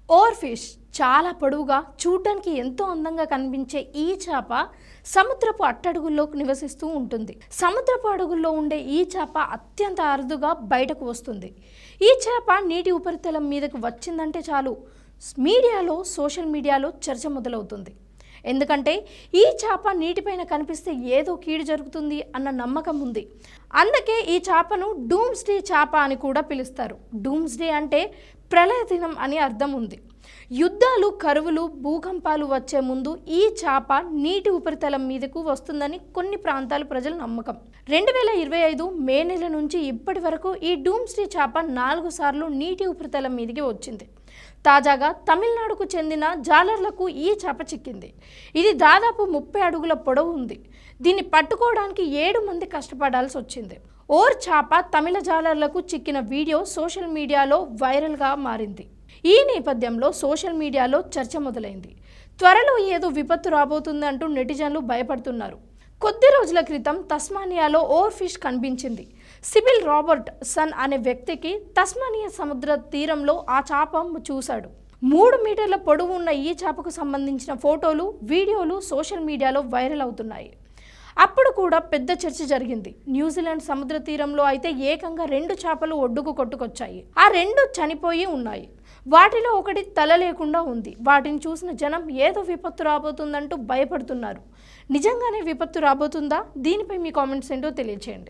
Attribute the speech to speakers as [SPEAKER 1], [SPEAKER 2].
[SPEAKER 1] Or fish చాలా పొడవుగా చూడడానికి ఎంతో అందంగా కనిపించే ఈ చేప సముద్రపు అట్టడుగుల్లో నివసిస్తూ ఉంటుంది. సముద్రపు అడుగుల్లో ఉండే ఈ చేప అత్యంత అరుదుగా బయటకు వస్తుంది. ఈ చేప నీటి ఉపరితలం మీదకు వచ్చిందంటే చాలు సోషల్ మీడియాలో చర్చ మొదలవుతుంది. ఎందుకంటే ఈ చేప నీటిపైన కనిపిస్తే ఏదో కీడు జరుగుతుంది అన్న నమ్మకం ఉంది. అందుకే ఈ చేపను డూమ్స్డే చేప అని కూడా పిలుస్తారు. డూమ్స్డే అంటే ప్రళయ దినం అని అర్థం ఉంది. యుద్ధాలు, కరువులు, భూకంపాలు వచ్చే ముందు ఈ చేప నీటి ఉపరితలం మీదకు వస్తుందని కొన్ని ప్రాంతాల ప్రజల నమ్మకం. 2025 మే నెల నుంచి ఇప్పటి వరకు ఈ డూమ్స్డే చేప 4 సార్లు నీటి ఉపరితలం మీదకి వచ్చింది. తాజాగా తమిళనాడుకు చెందిన జాలర్లకు ఈ చేప చిక్కింది. ఇది దాదాపు 30 అడుగుల పొడవు ఉంది. దీన్ని పట్టుకోవడానికి 7 మంది కష్టపడాల్సి వచ్చింది. ఓర్ చేప తమిళ జాలర్లకు చిక్కిన వీడియో సోషల్ మీడియాలో వైరల్గా మారింది. ఈ నేపథ్యంలో సోషల్ మీడియాలో చర్చ మొదలైంది. త్వరలో ఏదో విపత్తు రాబోతుందంటూ నెటిజన్లు భయపడుతున్నారు. కొద్ది రోజుల క్రితం తస్మానియాలో ఓర్ ఫిష్ కనిపించింది. సిబిల్ రాబర్ట్ సన్ అనే వ్యక్తికి తస్మానియా సముద్ర తీరంలో ఆ చేప చూశాడు. 3 మీటర్ల పొడవు ఉన్న ఈ చేపకు సంబంధించిన ఫోటోలు, వీడియోలు సోషల్ మీడియాలో వైరల్ అవుతున్నాయి. అప్పుడు కూడా పెద్ద చర్చ జరిగింది. న్యూజిలాండ్ సముద్ర తీరంలో అయితే ఏకంగా 2 చేపలు ఒడ్డుకు కొట్టుకొచ్చాయి. ఆ 2 చనిపోయి ఉన్నాయి. వాటిలో ఒకటి తల లేకుండా ఉంది. వాటిని చూసిన జనం ఏదో విపత్తు రాబోతుందంటూ భయపడుతున్నారు. నిజంగానే విపత్తు రాబోతుందా? దీనిపై మీ కామెంట్స్ ఏంటో తెలియచేయండి.